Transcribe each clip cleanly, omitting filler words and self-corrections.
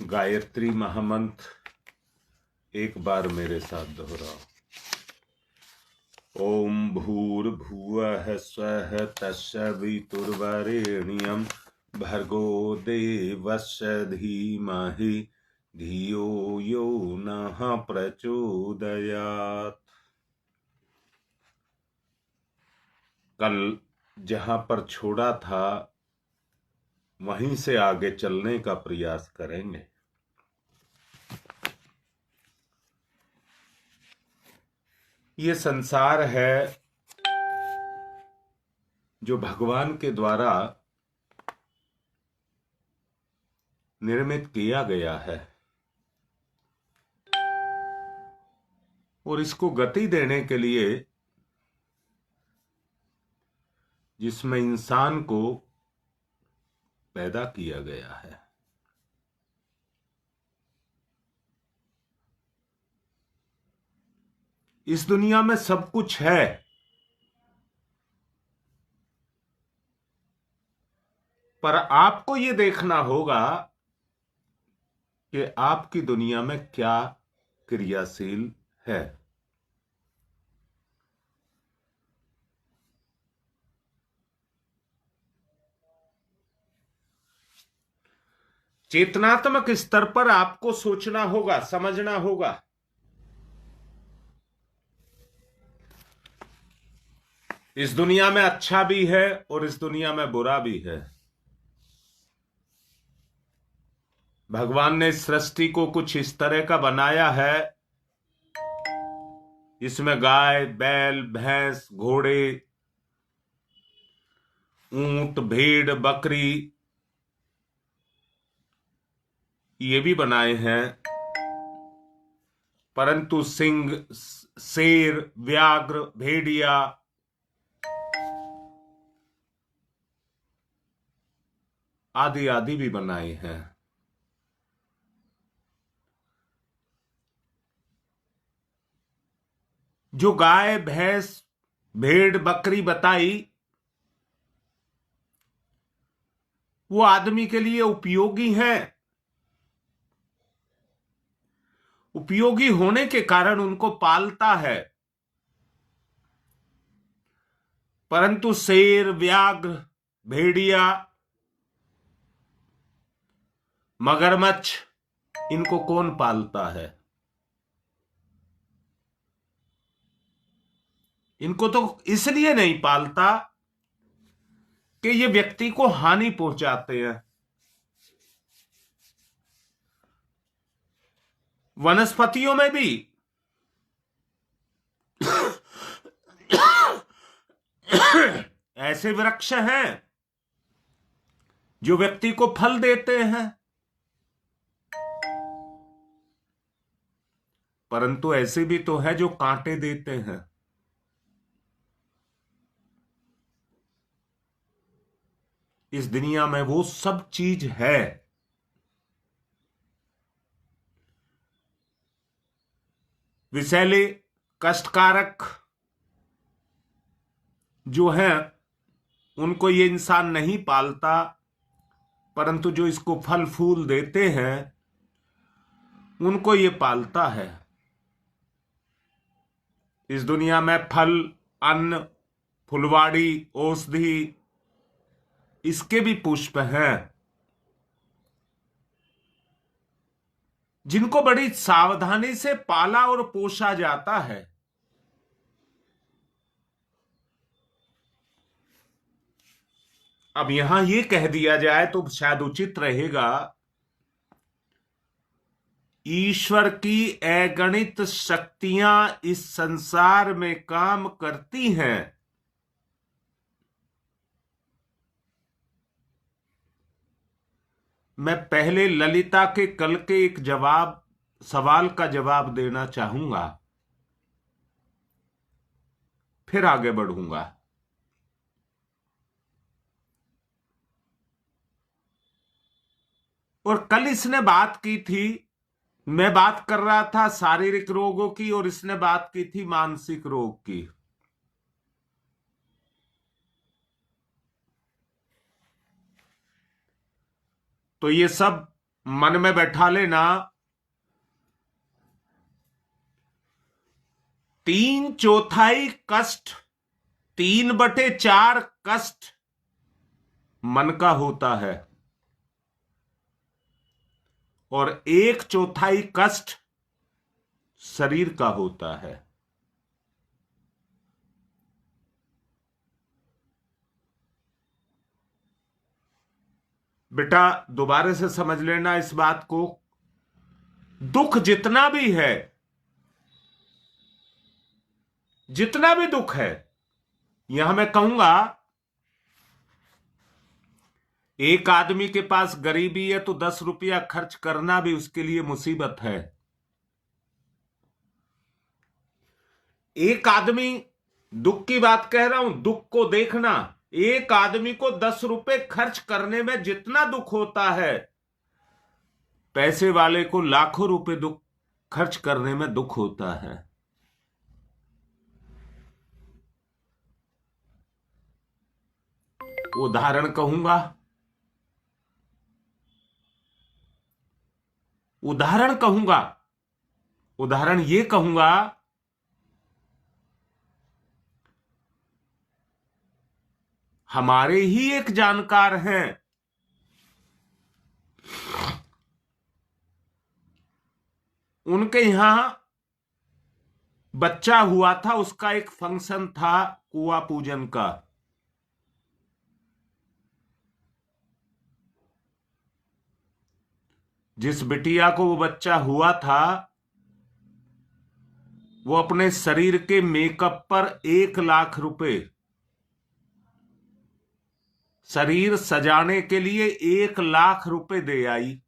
गायत्री महामंत्र एक बार मेरे साथ दोहराओ। ओम भूर्भुवः स्वः तस्य वितुर्वरेण्यं भर्गो देवस्य धीमहि धियो यो नः प्रचोदयात्। कल जहां पर छोड़ा था वहीं से आगे चलने का प्रयास करेंगे। ये संसार है जो भगवान के द्वारा निर्मित किया गया है और इसको गति देने के लिए जिसमें इंसान को पैदा किया गया है। इस दुनिया में सब कुछ है, पर आपको यह देखना होगा कि आपकी दुनिया में क्या क्रियाशील है। चेतनात्मक स्तर पर आपको सोचना होगा, समझना होगा। इस दुनिया में अच्छा भी है और इस दुनिया में बुरा भी है। भगवान ने सृष्टि को कुछ इस तरह का बनाया है, इसमें गाय, बैल, भैंस, घोड़े, ऊंट, भेड़, बकरी ये भी बनाए हैं, परंतु सिंह, शेर, व्याघ्र, भेड़िया आदि आदि भी बनाए हैं। जो गाय, भैंस, भेड़, बकरी बताई वो आदमी के लिए उपयोगी हैं। उपयोगी होने के कारण उनको पालता है, परंतु शेर, व्याघ्र, भेड़िया, मगरमच्छ इनको कौन पालता है? इनको तो इसलिए नहीं पालता कि ये व्यक्ति को हानि पहुंचाते हैं। वनस्पतियों में भी ऐसे वृक्ष हैं जो व्यक्ति को फल देते हैं, परंतु ऐसे भी तो है जो कांटे देते हैं। इस दुनिया में वो सब चीज है। विषैले, कष्टकारक जो हैं उनको ये इंसान नहीं पालता, परंतु जो इसको फल फूल देते हैं उनको ये पालता है। इस दुनिया में फल, अन्न, फुलवाड़ी, औषधि इसके भी पुष्प हैं जिनको बड़ी सावधानी से पाला और पोषा जाता है। अब यहां यह कह दिया जाए तो शायद उचित रहेगा, ईश्वर की अगणित शक्तियां इस संसार में काम करती हैं। मैं पहले ललिता के कल के एक सवाल का जवाब देना चाहूंगा, फिर आगे बढ़ूंगा। और कल इसने बात की थी, मैं बात कर रहा था शारीरिक रोगों की और इसने बात की थी मानसिक रोग की। तो ये सब मन में बैठा लेना, 3/4 कष्ट, 3/4 कष्ट मन का होता है और 1/4 कष्ट शरीर का होता है। बेटा दोबारा से समझ लेना इस बात को, दुख जितना भी है, जितना भी दुख है, यहां मैं कहूंगा एक आदमी के पास गरीबी है तो 10 रुपया खर्च करना भी उसके लिए मुसीबत है। एक आदमी, दुख की बात कह रहा हूं, दुख को देखना, एक आदमी को 10 रुपए खर्च करने में जितना दुख होता है, पैसे वाले को लाखों रुपए दुख खर्च करने में दुख होता है। उदाहरण कहूंगा, उदाहरण ये कहूंगा, हमारे ही एक जानकार हैं, उनके यहां बच्चा हुआ था, उसका एक फंक्शन था कुआं पूजन का। जिस बिटिया को वो बच्चा हुआ था, वो अपने शरीर के मेकअप पर 1 लाख रुपए, शरीर सजाने के लिए 1 लाख रुपए दे आई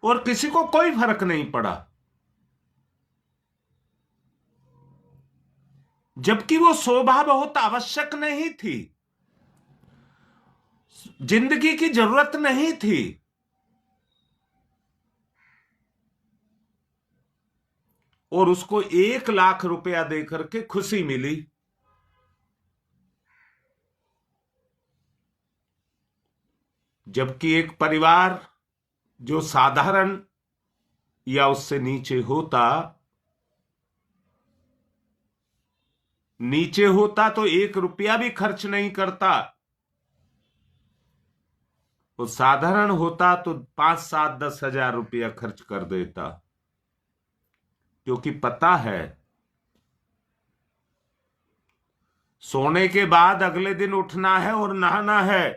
और किसी को कोई फर्क नहीं पड़ा, जबकि वो शोभा बहुत आवश्यक नहीं थी, जिंदगी की जरूरत नहीं थी। और उसको 1 लाख रुपया देकर के खुशी मिली। जबकि एक परिवार जो साधारण या उससे नीचे होता तो 1 रुपया भी खर्च नहीं करता, वो साधारण होता तो 5, 7, 10 हजार रुपया खर्च कर देता, क्योंकि पता है सोने के बाद अगले दिन उठना है और नहाना है,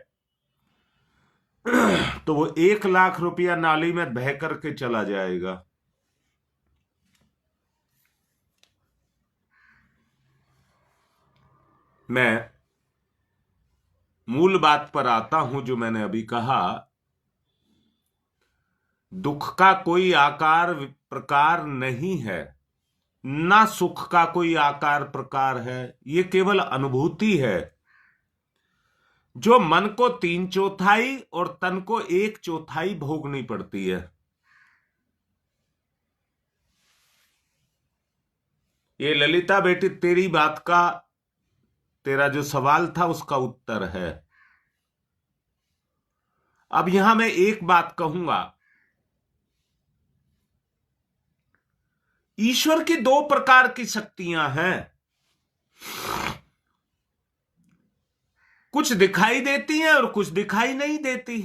तो वो 1 लाख रुपया नाली में बह करके चला जाएगा। मैं मूल बात पर आता हूं जो मैंने अभी कहा, दुख का कोई आकार प्रकार नहीं है, ना सुख का कोई आकार प्रकार है, ये केवल अनुभूति है जो मन को 3/4 और तन को 1/4 भोगनी पड़ती है। ये ललिता बेटी तेरी बात का, तेरा जो सवाल था उसका उत्तर है। अब यहां मैं एक बात कहूंगा, ईश्वर की 2 प्रकार की शक्तियां हैं, कुछ दिखाई देती हैं और कुछ दिखाई नहीं देती।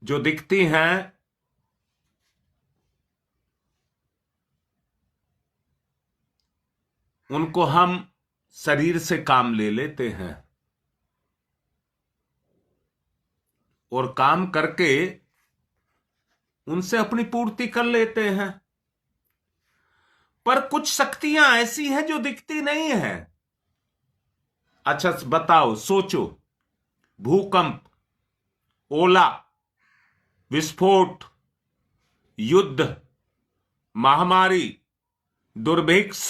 जो दिखती हैं उनको हम शरीर से काम ले लेते हैं और काम करके उनसे अपनी पूर्ति कर लेते हैं। पर कुछ शक्तियां ऐसी हैं जो दिखती नहीं है। अच्छा बताओ, सोचो, भूकंप, ओला, विस्फोट, युद्ध, महामारी, दुर्भिक्ष,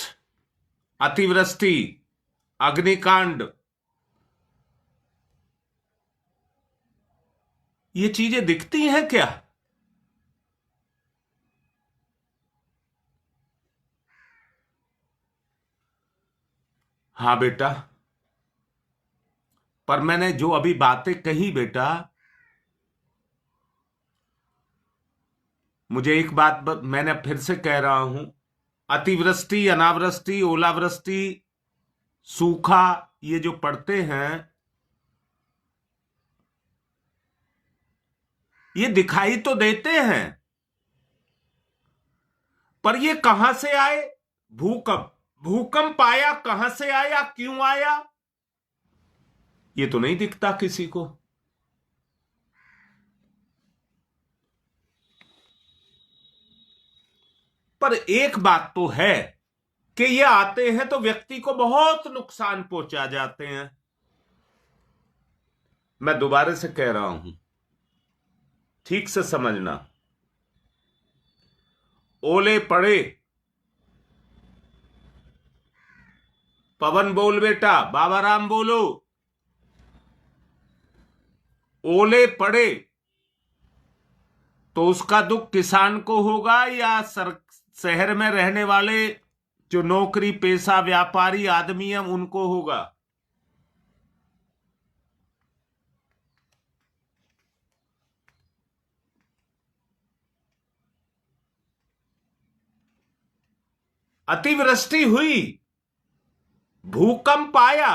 अतिवृष्टि, अग्निकांड, ये चीजें दिखती हैं क्या? हाँ बेटा, पर मैंने जो अभी बातें कही बेटा, मुझे एक बात मैंने फिर से कह रहा हूं, अतिवृष्टि, अनावृष्टि, ओलावृष्टि, सूखा, ये जो पड़ते हैं, ये दिखाई तो देते हैं, पर ये कहां से आए? भूकंप, भूकंप आया, कहां से आया, क्यों आया, ये तो नहीं दिखता किसी को। पर एक बात तो है कि ये आते हैं तो व्यक्ति को बहुत नुकसान पहुंचा जाते हैं। मैं दोबारा से कह रहा हूं, ठीक से समझना। ओले पड़े, पवन बोल बेटा, बाबा राम बोलो। ओले पड़े तो उसका दुख किसान को होगा या शहर में रहने वाले जो नौकरी पेशा व्यापारी आदमी हैं उनको होगा? अतिवृष्टि हुई, भूकंप आया,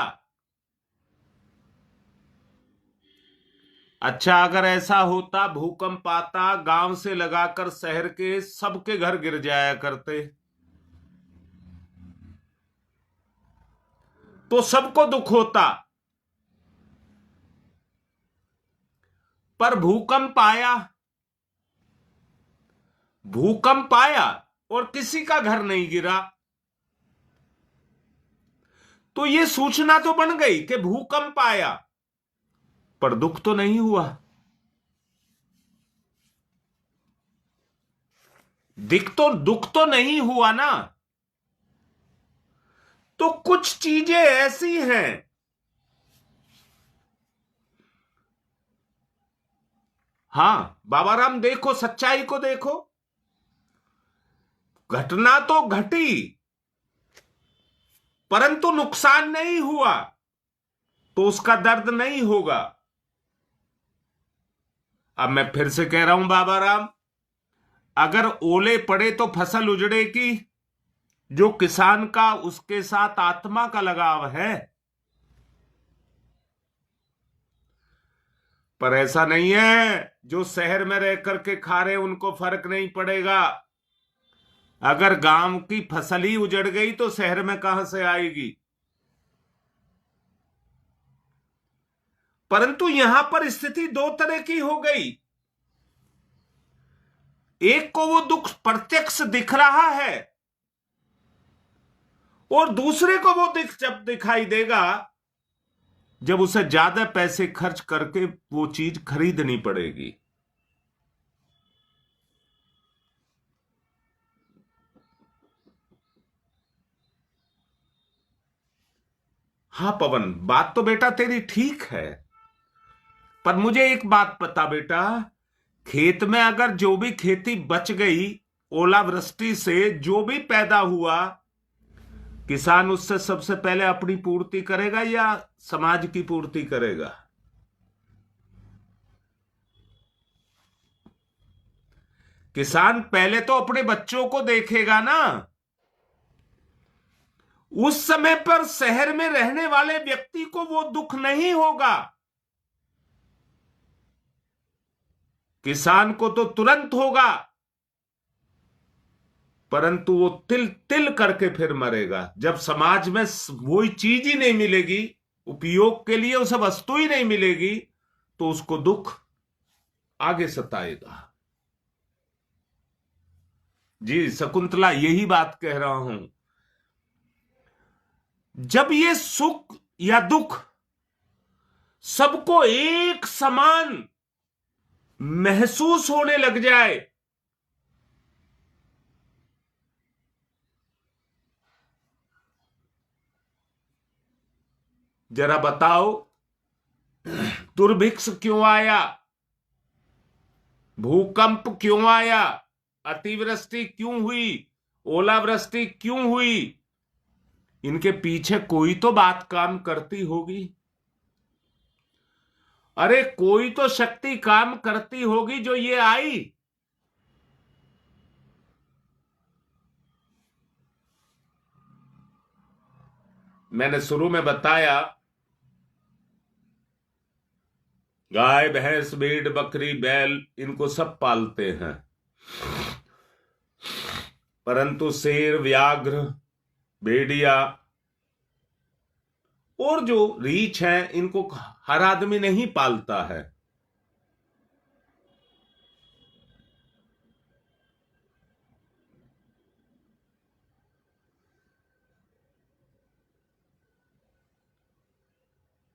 अच्छा अगर ऐसा होता, भूकंप आता, गांव से लगाकर शहर के सबके घर गिर जाया करते तो सबको दुख होता। पर भूकंप आया, भूकंप आया और किसी का घर नहीं गिरा, तो ये सूचना तो बन गई कि भूकंप आया, पर दुख तो नहीं हुआ। दुख तो नहीं हुआ ना। तो कुछ चीजें ऐसी हैं, हां बाबा राम देखो, सच्चाई को देखो, घटना तो घटी परंतु नुकसान नहीं हुआ, तो उसका दर्द नहीं होगा। अब मैं फिर से कह रहा हूं बाबा राम, अगर ओले पड़े तो फसल उजड़ेगी, जो किसान का उसके साथ आत्मा का लगाव है। पर ऐसा नहीं है, जो शहर में रह करके खा रहे उनको फर्क नहीं पड़ेगा। अगर गांव की फसल ही उजड़ गई तो शहर में कहां से आएगी? परंतु यहां पर स्थिति दो तरह की हो गई। एक को वो दुख प्रत्यक्ष दिख रहा है और दूसरे को वो जब दिखाई देगा जब उसे ज्यादा पैसे खर्च करके वो चीज खरीदनी पड़ेगी। हां पवन, बात तो बेटा तेरी ठीक है, पर मुझे एक बात बता बेटा, खेत में अगर जो भी खेती बच गई ओलावृष्टि से, जो भी पैदा हुआ, किसान उससे सबसे पहले अपनी पूर्ति करेगा या समाज की पूर्ति करेगा? किसान पहले तो अपने बच्चों को देखेगा ना। उस समय पर शहर में रहने वाले व्यक्ति को वो दुख नहीं होगा। किसान को तो तुरंत होगा, परंतु वो तिल तिल करके फिर मरेगा। जब समाज में वही चीज ही नहीं मिलेगी, उपयोग के लिए उसे वस्तु ही नहीं मिलेगी, तो उसको दुख आगे सताएगा। जी शकुंतला, यही बात कह रहा हूं। जब ये सुख या दुख सबको एक समान महसूस होने लग जाए, जरा बताओ, दुर्भिक्ष क्यों आया, भूकंप क्यों आया, अतिवृष्टि क्यों हुई, ओलावृष्टि क्यों हुई? इनके पीछे कोई तो बात काम करती होगी। अरे कोई तो शक्ति काम करती होगी जो ये आई। मैंने शुरू में बताया, गाय भैंस भेड़ बकरी बैल इनको सब पालते हैं, परंतु शेर व्याघ्र भेड़िया और जो रीछ है इनको हर आदमी नहीं पालता है।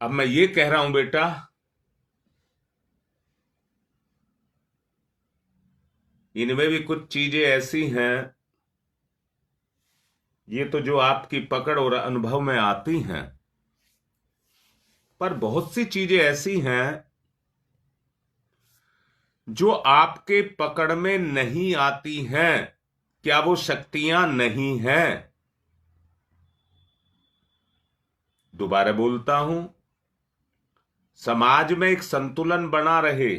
अब मैं ये कह रहा हूं बेटा, इनमें भी कुछ चीजें ऐसी हैं, ये तो जो आपकी पकड़ और अनुभव में आती हैं, पर बहुत सी चीजें ऐसी हैं जो आपके पकड़ में नहीं आती हैं। क्या वो शक्तियां नहीं हैं? दोबारा बोलता हूं, समाज में एक संतुलन बना रहे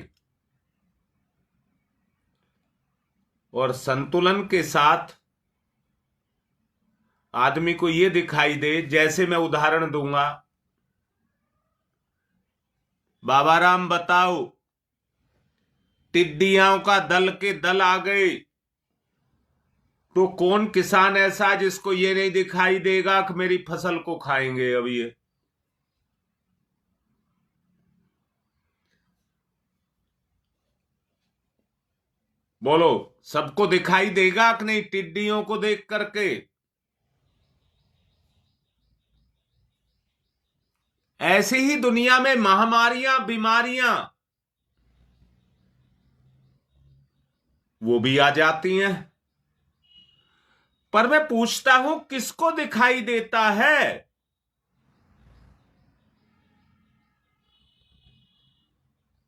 और संतुलन के साथ आदमी को यह दिखाई दे, जैसे मैं उदाहरण दूंगा, बाबा राम बताओ, टिड्डियों का दल के दल आ गए, तो कौन किसान ऐसा जिसको ये नहीं दिखाई देगा कि मेरी फसल को खाएंगे अब ये? बोलो, सबको दिखाई देगा कि नहीं टिड्डियों को देख करके? ऐसे ही दुनिया में महामारियां बीमारियां वो भी आ जाती हैं, पर मैं पूछता हूं किसको दिखाई देता है?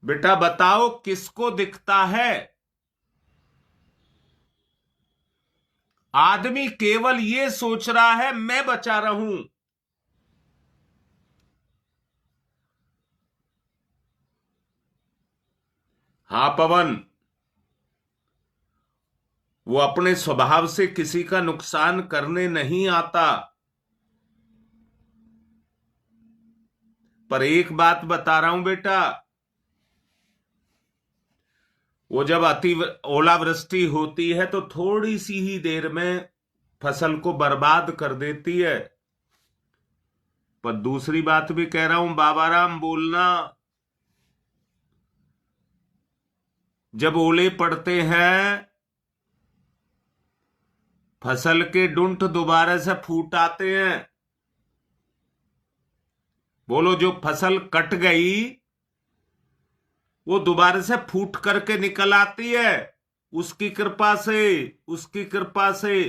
बेटा बताओ, किसको दिखता है? आदमी केवल ये सोच रहा है मैं बचा रहूं। हां पवन, वो अपने स्वभाव से किसी का नुकसान करने नहीं आता, पर एक बात बता रहा हूं बेटा, वो जब अति ओलावृष्टि होती है तो थोड़ी सी ही देर में फसल को बर्बाद कर देती है। पर दूसरी बात भी कह रहा हूं बाबा राम, बोलना, जब ओले पड़ते हैं फसल के डुंठ दोबारा से फूट आते हैं। बोलो, जो फसल कट गई वो दोबारा से फूट करके निकल आती है, उसकी कृपा से, उसकी कृपा से।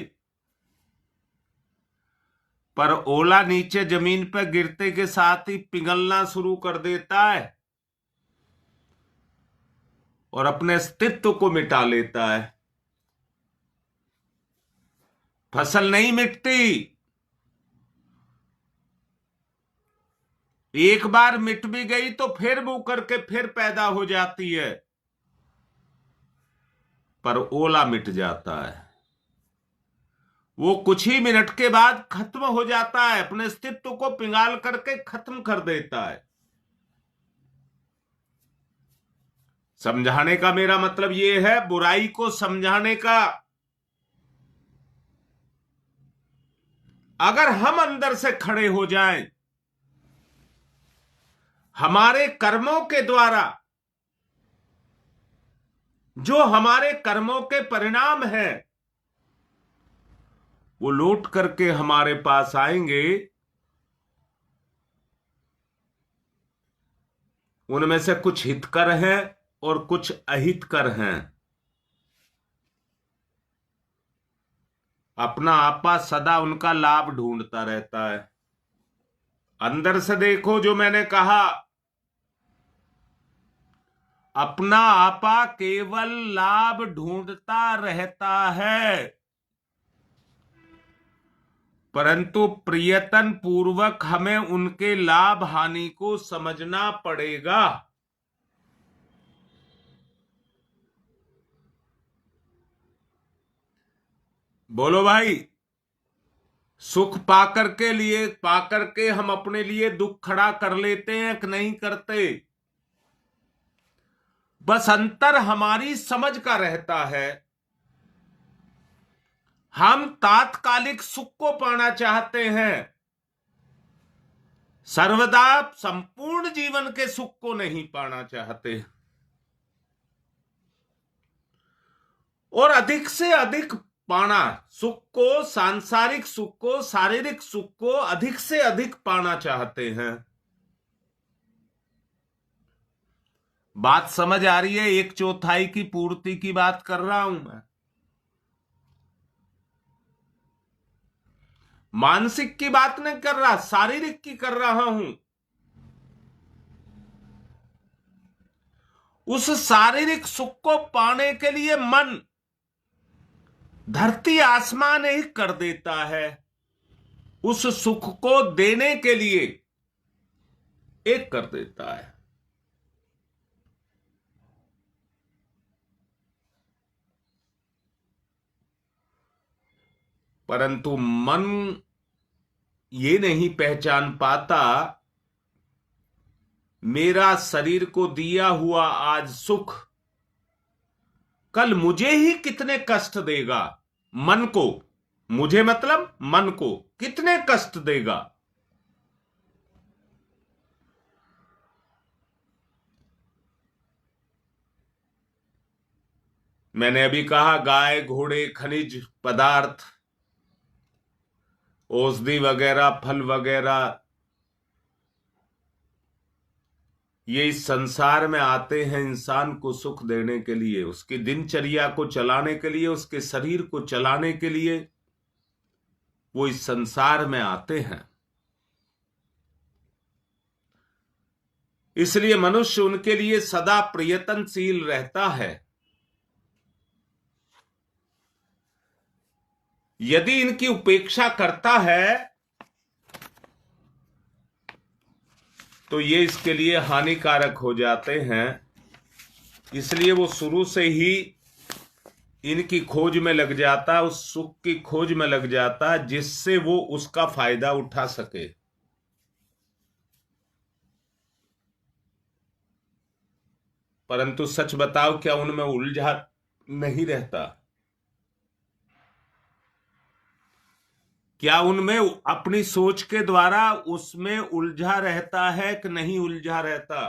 पर ओला नीचे जमीन पर गिरते के साथ ही पिघलना शुरू कर देता है और अपने अस्तित्व को मिटा लेता है। फसल नहीं मिटती, एक बार मिट भी गई तो फिर वो करके फिर पैदा हो जाती है, पर ओला मिट जाता है, वो कुछ ही मिनट के बाद खत्म हो जाता है, अपने अस्तित्व को पिघाल करके खत्म कर देता है। समझाने का मेरा मतलब ये है, बुराई को समझाने का। अगर हम अंदर से खड़े हो जाएं, हमारे कर्मों के द्वारा जो हमारे कर्मों के परिणाम हैं वो लौट करके हमारे पास आएंगे। उनमें से कुछ हितकर हैं और कुछ अहितकर हैं। अपना आपा सदा उनका लाभ ढूंढता रहता है। अंदर से देखो, जो मैंने कहा, अपना आपा केवल लाभ ढूंढता रहता है, परंतु प्रयत्न पूर्वक हमें उनके लाभ हानि को समझना पड़ेगा। बोलो भाई। सुख पाकर के हम अपने लिए दुख खड़ा कर लेते हैं कि नहीं करते? बस अंतर हमारी समझ का रहता है। हम तात्कालिक सुख को पाना चाहते हैं, सर्वदा संपूर्ण जीवन के सुख को नहीं पाना चाहते। और अधिक से अधिक पाना सुख को, सांसारिक सुख को, शारीरिक सुख को अधिक से अधिक पाना चाहते हैं। बात समझ आ रही है? 1/4 की पूर्ति की बात कर रहा हूं मैं। मानसिक की बात नहीं कर रहा, शारीरिक की कर रहा हूं। उस शारीरिक सुख को पाने के लिए मन धरती आसमान एक कर देता है, उस सुख को देने के लिए एक कर देता है। परंतु मन ये नहीं पहचान पाता, मेरा शरीर को दिया हुआ आज सुख कल मुझे ही कितने कष्ट देगा। मन को, मुझे मतलब मन को कितने कष्ट देगा। मैंने अभी कहा गाय, घोड़े, खनिज पदार्थ, औषधि वगैरह, फल वगैरह, ये इस संसार में आते हैं इंसान को सुख देने के लिए, उसकी दिनचर्या को चलाने के लिए, उसके शरीर को चलाने के लिए वो इस संसार में आते हैं। इसलिए मनुष्य उनके लिए सदा प्रयत्नशील रहता है। यदि इनकी उपेक्षा करता है तो ये इसके लिए हानिकारक हो जाते हैं। इसलिए वो शुरू से ही इनकी खोज में लग जाता, उस सुख की खोज में लग जाता जिससे वो उसका फायदा उठा सके। परंतु सच बताओ, क्या उनमें उलझा नहीं रहता? क्या उनमें अपनी सोच के द्वारा उसमें उलझा रहता है कि नहीं उलझा रहता?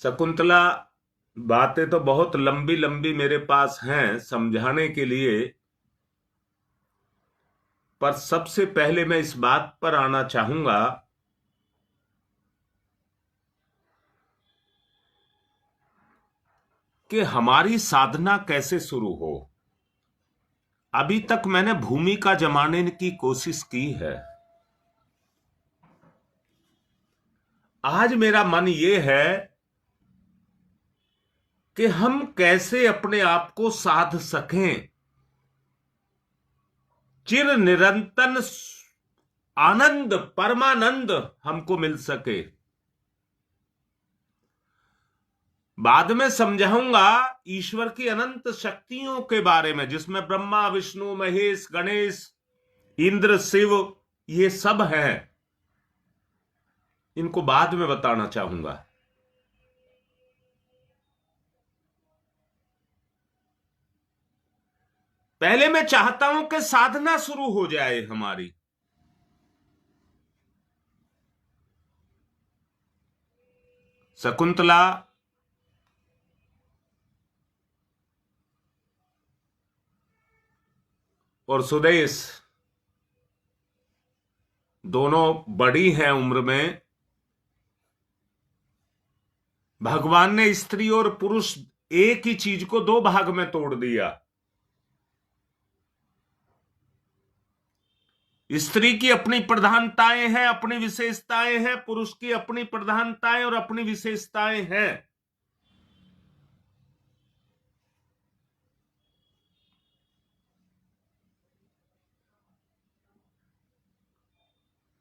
शकुंतला, बातें तो बहुत लंबी लंबी मेरे पास हैं समझाने के लिए, पर सबसे पहले मैं इस बात पर आना चाहूंगा कि हमारी साधना कैसे शुरू हो। अभी तक मैंने भूमिका जमाने की कोशिश की है। आज मेरा मन ये है कि हम कैसे अपने आप को साध सकें, चिर निरंतर आनंद, परमानंद हमको मिल सके। बाद में समझाऊंगा ईश्वर की अनंत शक्तियों के बारे में, जिसमें ब्रह्मा, विष्णु, महेश, गणेश, इंद्र, शिव ये सब हैं। इनको बाद में बताना चाहूंगा। पहले मैं चाहता हूं कि साधना शुरू हो जाए हमारी। शकुंतला और सुदेश दोनों बड़ी हैं उम्र में। भगवान ने स्त्री और पुरुष एक ही चीज को दो भाग में तोड़ दिया। स्त्री की अपनी प्रधानताएं हैं, अपनी विशेषताएं हैं, पुरुष की अपनी प्रधानताएं और अपनी विशेषताएं हैं।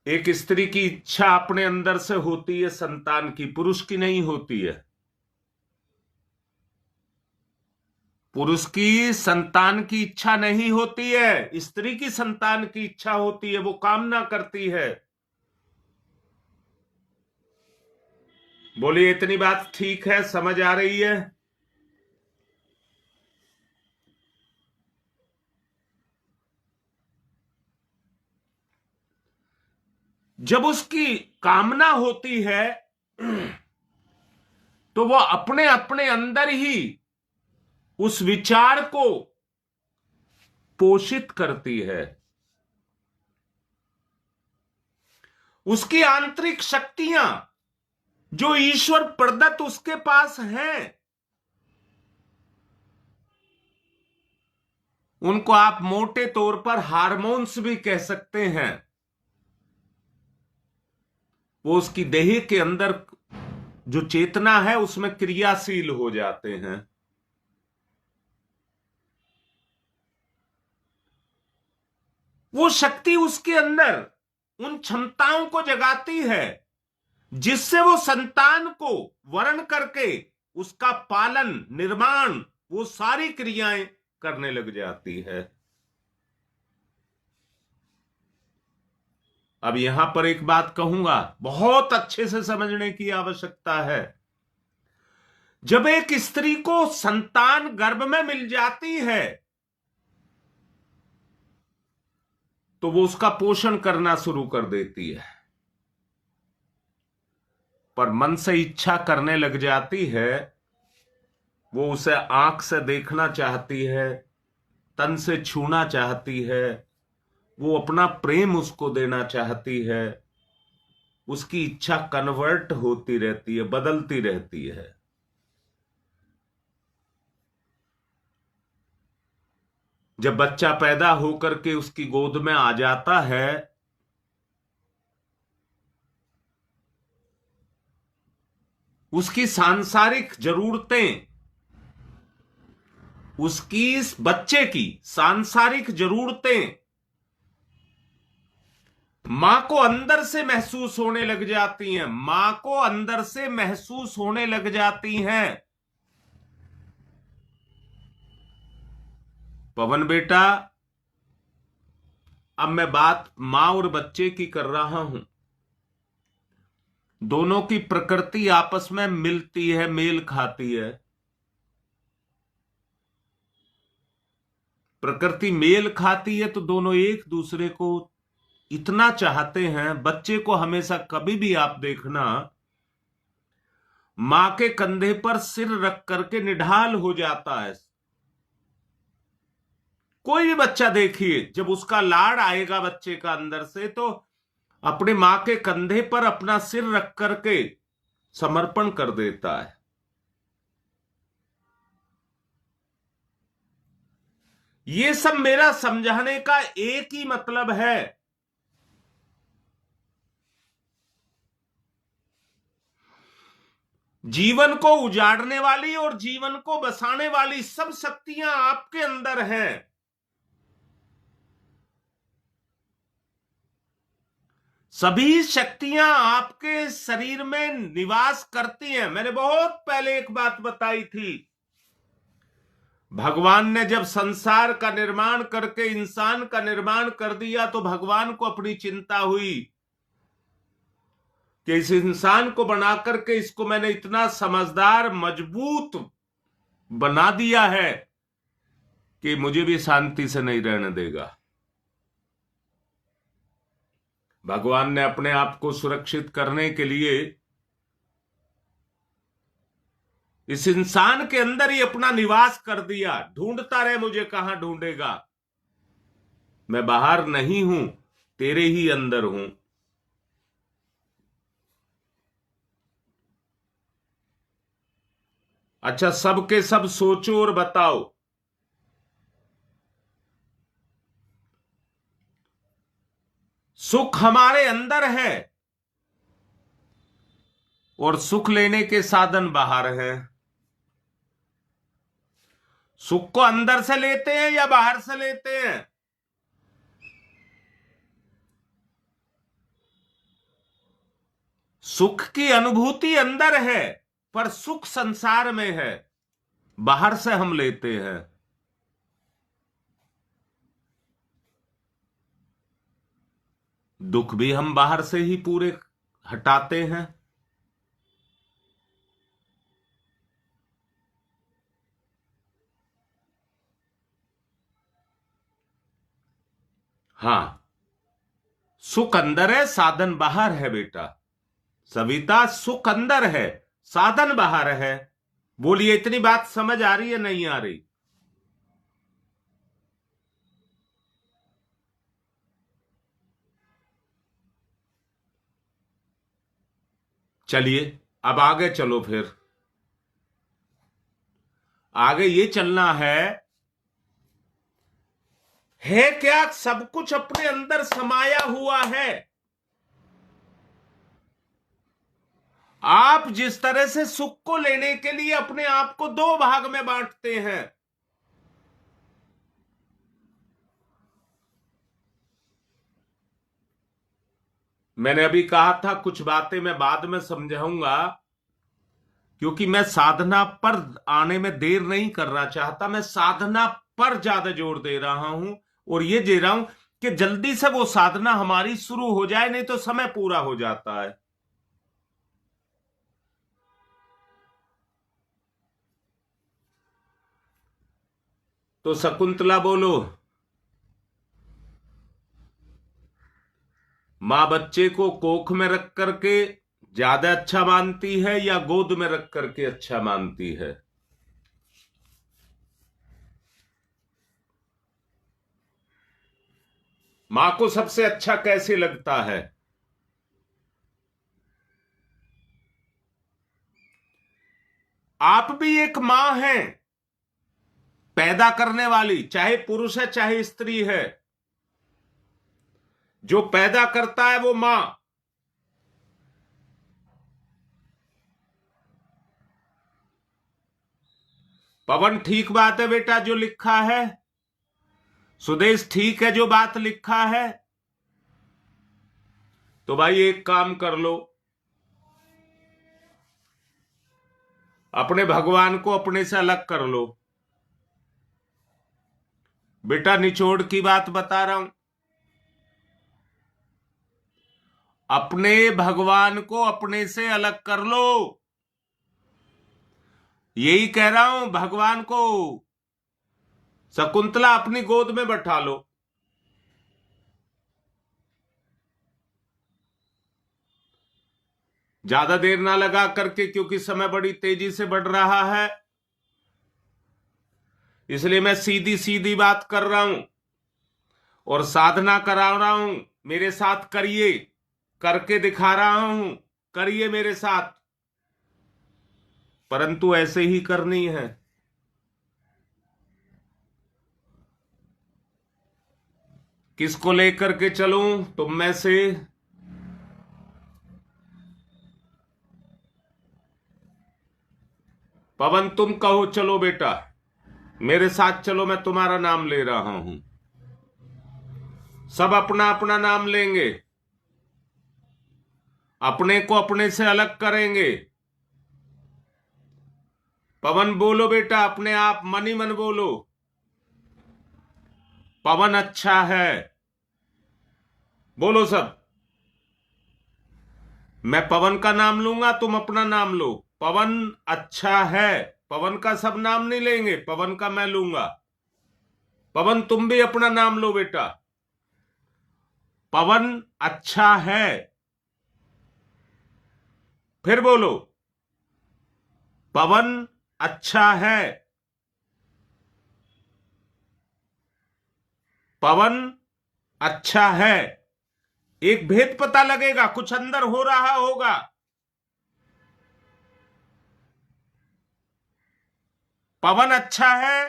एक स्त्री की इच्छा अपने अंदर से होती है संतान की, पुरुष की नहीं होती है। पुरुष की संतान की इच्छा नहीं होती है, स्त्री की संतान की इच्छा होती है, वो कामना करती है। बोलिए, इतनी बात ठीक है? समझ आ रही है? जब उसकी कामना होती है तो वो अपने अपने अंदर ही उस विचार को पोषित करती है। उसकी आंतरिक शक्तियां जो ईश्वर प्रदत्त उसके पास हैं, उनको आप मोटे तौर पर हार्मोन्स भी कह सकते हैं। वो उसकी देह के अंदर जो चेतना है उसमें क्रियाशील हो जाते हैं। वो शक्ति उसके अंदर उन क्षमताओं को जगाती है जिससे वो संतान को वर्ण करके उसका पालन, निर्माण, वो सारी क्रियाएं करने लग जाती है। अब यहां पर एक बात कहूंगा, बहुत अच्छे से समझने की आवश्यकता है। जब एक स्त्री को संतान गर्भ में मिल जाती है तो वो उसका पोषण करना शुरू कर देती है, पर मन से इच्छा करने लग जाती है। वो उसे आंख से देखना चाहती है, तन से छूना चाहती है, वो अपना प्रेम उसको देना चाहती है। उसकी इच्छा कन्वर्ट होती रहती है, बदलती रहती है। जब बच्चा पैदा होकर के उसकी गोद में आ जाता है उसकी सांसारिक जरूरतें, उसकी इस बच्चे की सांसारिक जरूरतें मां को अंदर से महसूस होने लग जाती हैं। मां को अंदर से महसूस होने लग जाती हैं। पवन बेटा, अब मैं बात मां और बच्चे की कर रहा हूं। दोनों की प्रकृति आपस में मिलती है, मेल खाती है। प्रकृति मेल खाती है तो दोनों एक दूसरे को इतना चाहते हैं। बच्चे को हमेशा कभी भी आप देखना, मां के कंधे पर सिर रख करके निढाल हो जाता है। कोई भी बच्चा देखिए, जब उसका लाड़ आएगा बच्चे का अंदर से, तो अपने मां के कंधे पर अपना सिर रख करके समर्पण कर देता है। ये सब मेरा समझाने का एक ही मतलब है, जीवन को उजाड़ने वाली और जीवन को बसाने वाली सब शक्तियां आपके अंदर हैं। सभी शक्तियां आपके शरीर में निवास करती हैं। मैंने बहुत पहले एक बात बताई थी, भगवान ने जब संसार का निर्माण करके इंसान का निर्माण कर दिया तो भगवान को अपनी चिंता हुई कि इस इंसान को बना करके इसको मैंने इतना समझदार, मजबूत बना दिया है कि मुझे भी शांति से नहीं रहने देगा। भगवान ने अपने आप को सुरक्षित करने के लिए इस इंसान के अंदर ही अपना निवास कर दिया। ढूंढता रहे, मुझे कहां ढूंढेगा, मैं बाहर नहीं हूं, तेरे ही अंदर हूं। अच्छा, सबके सब सोचो और बताओ, सुख हमारे अंदर है और सुख लेने के साधन बाहर हैं। सुख को अंदर से लेते हैं या बाहर से लेते हैं? सुख की अनुभूति अंदर है पर सुख संसार में है। बाहर से हम लेते हैं। दुख भी हम बाहर से ही पूरे हटाते हैं। हां, सुख अंदर है, साधन बाहर है बेटा। सविता, सुख अंदर है, साधन बाहर है। बोलिए, इतनी बात समझ आ रही है नहीं आ रही? चलिए अब आगे चलो। फिर आगे ये चलना है क्या सब कुछ अपने अंदर समाया हुआ है। आप जिस तरह से सुख को लेने के लिए अपने आप को दो भाग में बांटते हैं, मैंने अभी कहा था कुछ बातें मैं बाद में समझाऊंगा, क्योंकि मैं साधना पर आने में देर नहीं करना चाहता। मैं साधना पर ज्यादा जोर दे रहा हूं, और ये दे रहा हूं कि जल्दी से वो साधना हमारी शुरू हो जाए, नहीं तो समय पूरा हो जाता है। तो शकुंतला बोलो, मां बच्चे को कोख में रख करके ज्यादा अच्छा मानती है या गोद में रख करके अच्छा मानती है? मां को सबसे अच्छा कैसे लगता है? आप भी एक मां हैं, पैदा करने वाली, चाहे पुरुष है चाहे स्त्री है। जो पैदा करता है वो मां। पवन, ठीक बात है बेटा जो लिखा है। सुदेश, ठीक है जो बात लिखा है। तो भाई एक काम कर लो, अपने भगवान को अपने से अलग कर लो। बेटा निचोड़ की बात बता रहा हूं, अपने भगवान को अपने से अलग कर लो। यही कह रहा हूं, भगवान को शकुंतला अपनी गोद में बैठा लो। ज्यादा देर ना लगा करके, क्योंकि समय बड़ी तेजी से बढ़ रहा है, इसलिए मैं सीधी सीधी बात कर रहा हूं और साधना करा रहा हूं। मेरे साथ करिए, करके दिखा रहा हूं, करिए मेरे साथ, परंतु ऐसे ही करनी है। किसको लेकर के चलूं तुम में से? पवन, तुम कहो चलो बेटा, मेरे साथ चलो, मैं तुम्हारा नाम ले रहा हूं। सब अपना अपना नाम लेंगे, अपने को अपने से अलग करेंगे। पवन बोलो बेटा, अपने आप मन ही मन बोलो, पवन अच्छा है। बोलो सब। मैं पवन का नाम लूंगा, तुम अपना नाम लो। पवन अच्छा है। पवन का सब नाम नहीं लेंगे, पवन का मैं लूंगा। पवन, तुम भी अपना नाम लो बेटा, पवन अच्छा है। फिर बोलो, पवन अच्छा है। पवन अच्छा है। एक भेद पता लगेगा, कुछ अंदर हो रहा होगा। पवन अच्छा है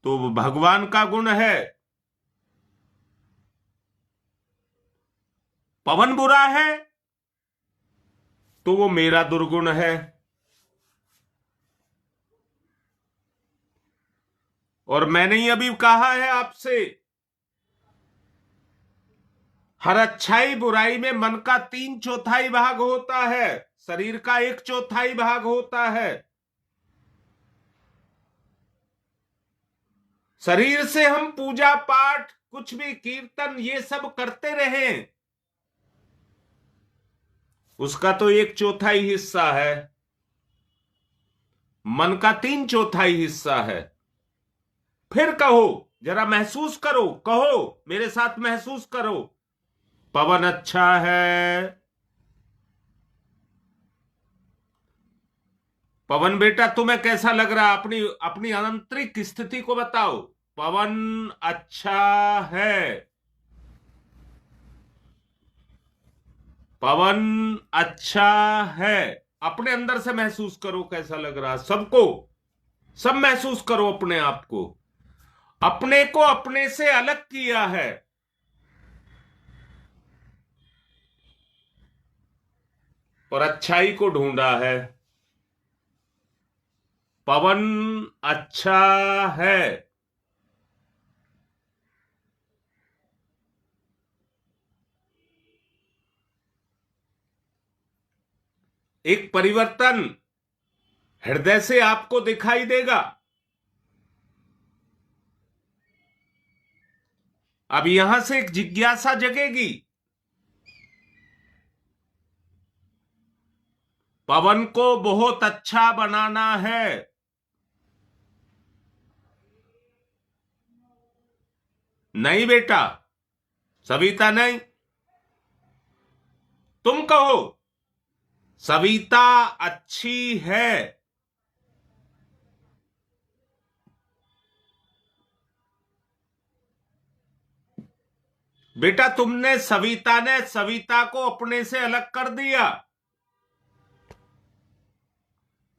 तो वो भगवान का गुण है। पवन बुरा है तो वो मेरा दुर्गुण है। और मैंने ही अभी कहा है आपसे, हर अच्छाई बुराई में मन का 3/4 भाग होता है। शरीर का 1/4 भाग होता है। शरीर से हम पूजा पाठ कुछ भी कीर्तन ये सब करते रहें, उसका तो 1/4 हिस्सा है। मन का 3/4 हिस्सा है। फिर कहो, जरा महसूस करो, कहो मेरे साथ, महसूस करो। पवन अच्छा है। पवन बेटा तुम्हें कैसा लग रहा है? अपनी अपनी आंतरिक स्थिति को बताओ। पवन अच्छा है। पवन अच्छा है। अपने अंदर से महसूस करो कैसा लग रहा है। सबको, सब महसूस करो अपने आप को। अपने को अपने से अलग किया है। और अच्छाई को ढूंढा है। पवन अच्छा है। एक परिवर्तन हृदय से आपको दिखाई देगा। अब यहां से एक जिज्ञासा जगेगी। पवन को बहुत अच्छा बनाना है। नहीं बेटा, सविता नहीं, तुम कहो सविता अच्छी है। बेटा सविता ने सविता को अपने से अलग कर दिया।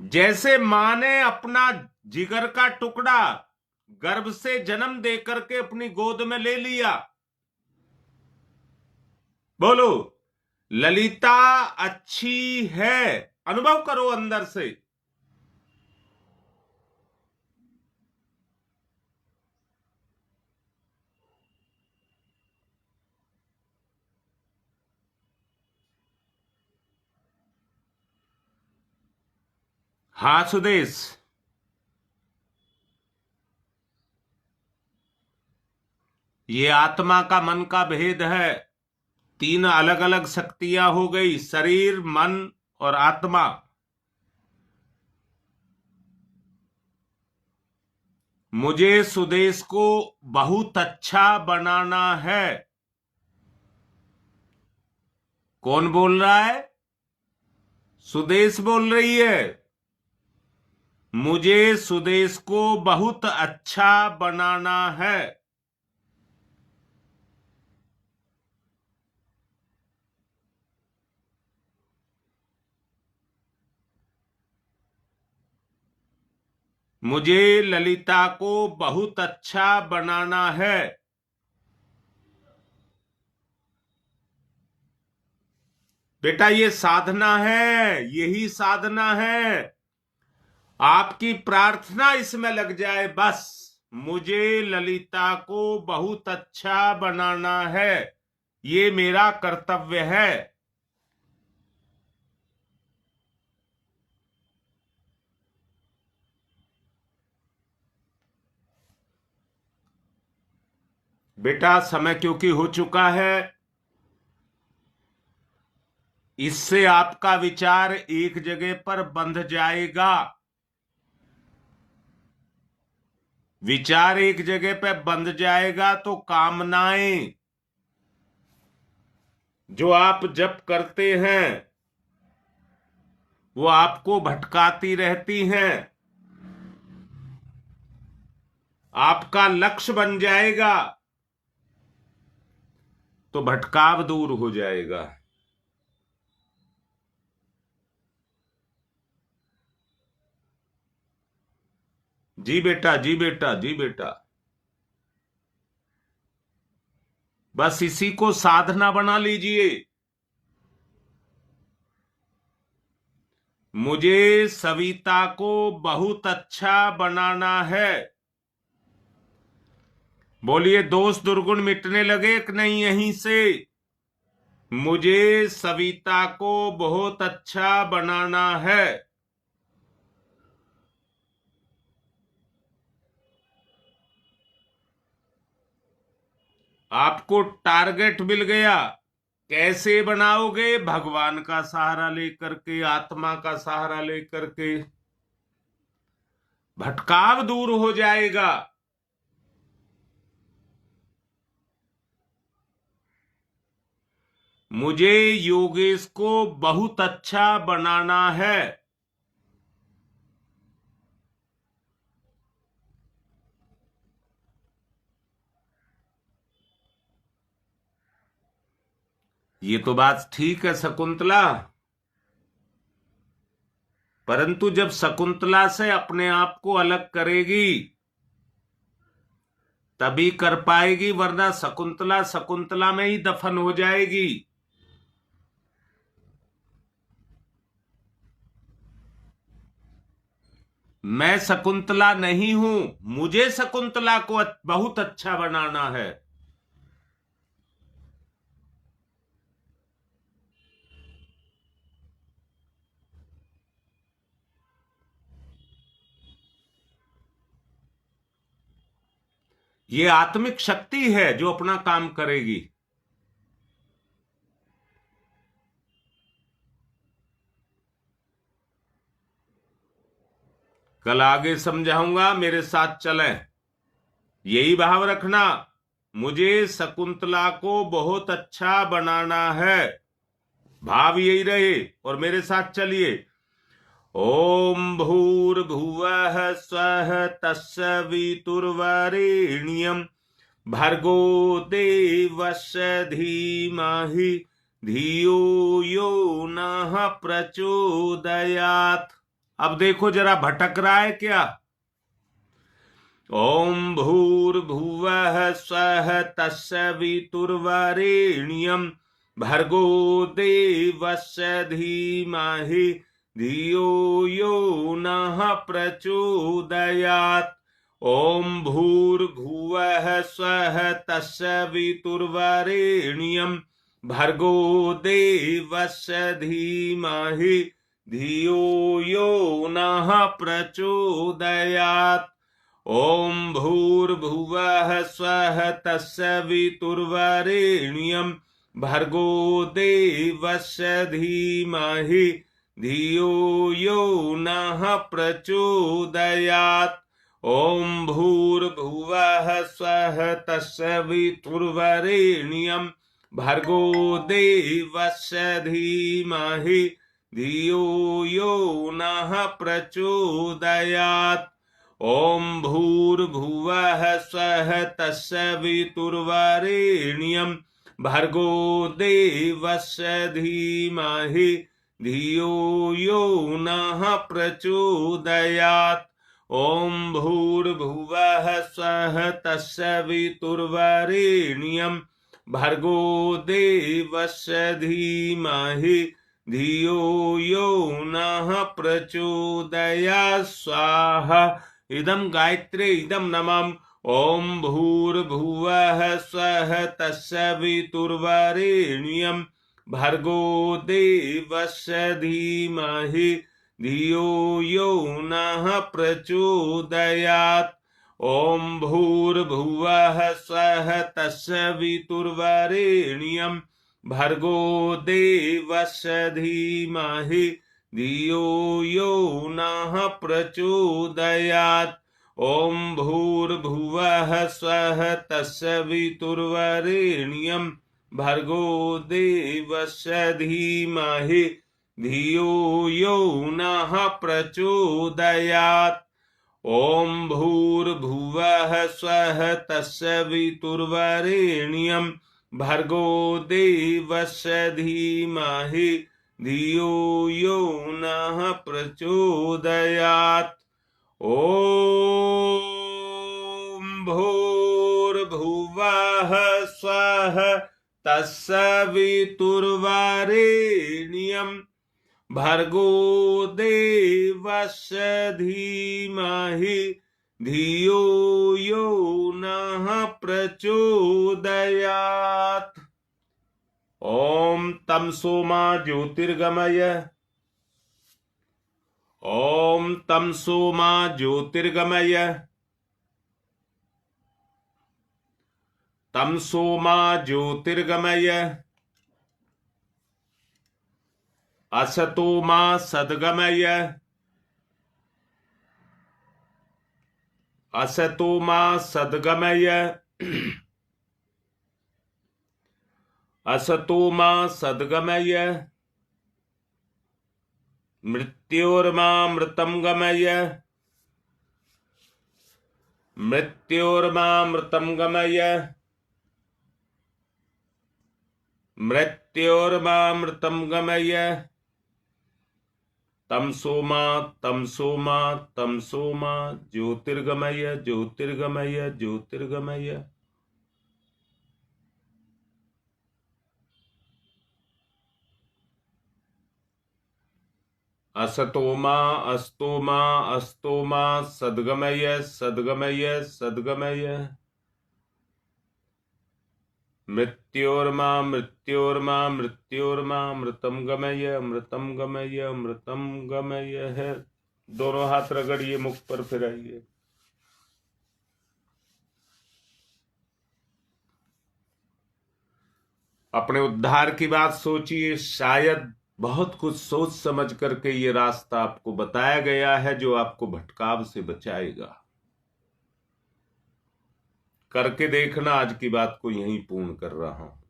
जैसे मां ने अपना जिगर का टुकड़ा गर्भ से जन्म दे करके अपनी गोद में ले लिया। बोलो, ललिता अच्छी है। अनुभव करो अंदर से। हाँ सुदेश, ये आत्मा का मन का भेद है। 3 अलग अलग शक्तियां हो गई, शरीर, मन और आत्मा। मुझे सुदेश को बहुत अच्छा बनाना है। कौन बोल रहा है? सुदेश बोल रही है। मुझे सुदेश को बहुत अच्छा बनाना है। मुझे ललिता को बहुत अच्छा बनाना है। बेटा ये साधना है, यही साधना है। आपकी प्रार्थना इसमें लग जाए बस। मुझे ललिता को बहुत अच्छा बनाना है, ये मेरा कर्तव्य है। बेटा समय क्योंकि हो चुका है, इससे आपका विचार एक जगह पर बंध जाएगा। विचार एक जगह पे बंध जाएगा तो कामनाएं जो आप जप करते हैं वो आपको भटकाती रहती हैं। आपका लक्ष्य बन जाएगा तो भटकाव दूर हो जाएगा। जी बेटा, जी बेटा, जी बेटा, बस इसी को साधना बना लीजिए। मुझे सविता को बहुत अच्छा बनाना है। बोलिए, दोष दुर्गुण मिटने लगे कि नहीं यहीं से? मुझे सविता को बहुत अच्छा बनाना है। आपको टारगेट मिल गया। कैसे बनाओगे? भगवान का सहारा लेकर के, आत्मा का सहारा लेकर के। भटकाव दूर हो जाएगा। मुझे योगेश को बहुत अच्छा बनाना है। ये तो बात ठीक है शकुंतला, परंतु जब शकुंतला से अपने आप को अलग करेगी तभी कर पाएगी, वरना शकुंतला शकुंतला में ही दफन हो जाएगी। मैं शकुंतला नहीं हूं, मुझे शकुंतला को बहुत अच्छा बनाना है। ये आत्मिक शक्ति है जो अपना काम करेगी। कल आगे समझाऊंगा, मेरे साथ चलें। यही भाव रखना, मुझे शकुंतला को बहुत अच्छा बनाना है। भाव यही रहे और मेरे साथ चलिए। ओम भूर्भुवः स्वः तत्सवितुर्वरेण्यं भर्गो देवस्य धीमहि धियो यो नः प्रचोदयात्। अब देखो जरा भटक रहा है क्या? ओम भूर्भुवः स्वः तत्सवितुर्वरेण्यं भर्गो देवस्य धीमहि धियो यो नः प्रचोदयात्। ओम भूर्भुवः स्वः तत्सवितुर्वरेण्यं भर्गो देवस्य धीमहि धियो यो नः प्रचोदयात्। ओम भूर्भुवः स्वः तत्सवितुर्वरेण्यं भर्गो देवस्य धीमहि धियो यो नः प्रचोदयात्। ओम भूर्भुवः स्वः तत्सवितुर्वरेण्यं भर्गो देवस्य धीमहि धियो यो नः प्रचोदयात्। ओम भूर्भुवः स्वः तत्सवितुर्वरेण्यं भर्गो देवस्य धीमहि धियो यो नः प्रचोदयात्। ओम भूर्भुवः स्वः तत्सवितुर्वरेण्यं भर्गो देवस्य धीमहि धियो यो नः प्रचोदयात्। स्वाहा। इदं गायत्रे इदं नमः। ओम भूर्भुवः स्वः तत्सवितुर्वरेण्यं भर्गो देवस्य धीमहि धियो यो नः प्रचोदयात्। ओम भूर्भुवः स्वः तत्सवितुर्वरेण्यं भर्गो देवस्य धीमहि धियो यो नः प्रचोदयात्। ओम भूर्भुवः स्वः तत्सवितुर्वरेण्यं भर्गो देवस्य धीमहि धियो यो नः प्रचोदयात्। ओम भूर्भुवः स्वः तत्सवितुर्वरेण्यं भर्गो देवस्य धीमहि धियो यो नः प्रचोदयात्। ओम भूर्भुवः स्वः तत्सवितुर्वरेण्यं भर्गो देवस्य धीमहि धियो यो नः प्रचोदयात्। ओम तम सोमा ज्योतिर्गमय। ओम तम सोमा ज्योतिर्गमय। तम सोमा ज्योतिर्गमय। असतो मा सद्गमय। असतो मा सद्गमय। असतो मा सद्गमय। मृत्योर्मा मृतं गमय। मृत्योर्मा मृतं गमय। मृत्योर्मा मृतं गमय। तम सोमा तम सोमा तम सोमा ज्योतिर्गमय ज्योतिर्गमय ज्योतिर्गमय। असतोमा अस्तोमा अस्तोमा सद्गमय सद्गमय सद्गमय। मृत्योर्मा मृत्योर्मा मृत्योर्मा मृतम गमय मृतम गमय मृतम गमय है। दोनों हाथ रगड़िए, मुख पर फिराइए। अपने उद्धार की बात सोचिए। शायद बहुत कुछ सोच समझ करके ये रास्ता आपको बताया गया है जो आपको भटकाव से बचाएगा। करके देखना। आज की बात को यहीं पूर्ण कर रहा हूं।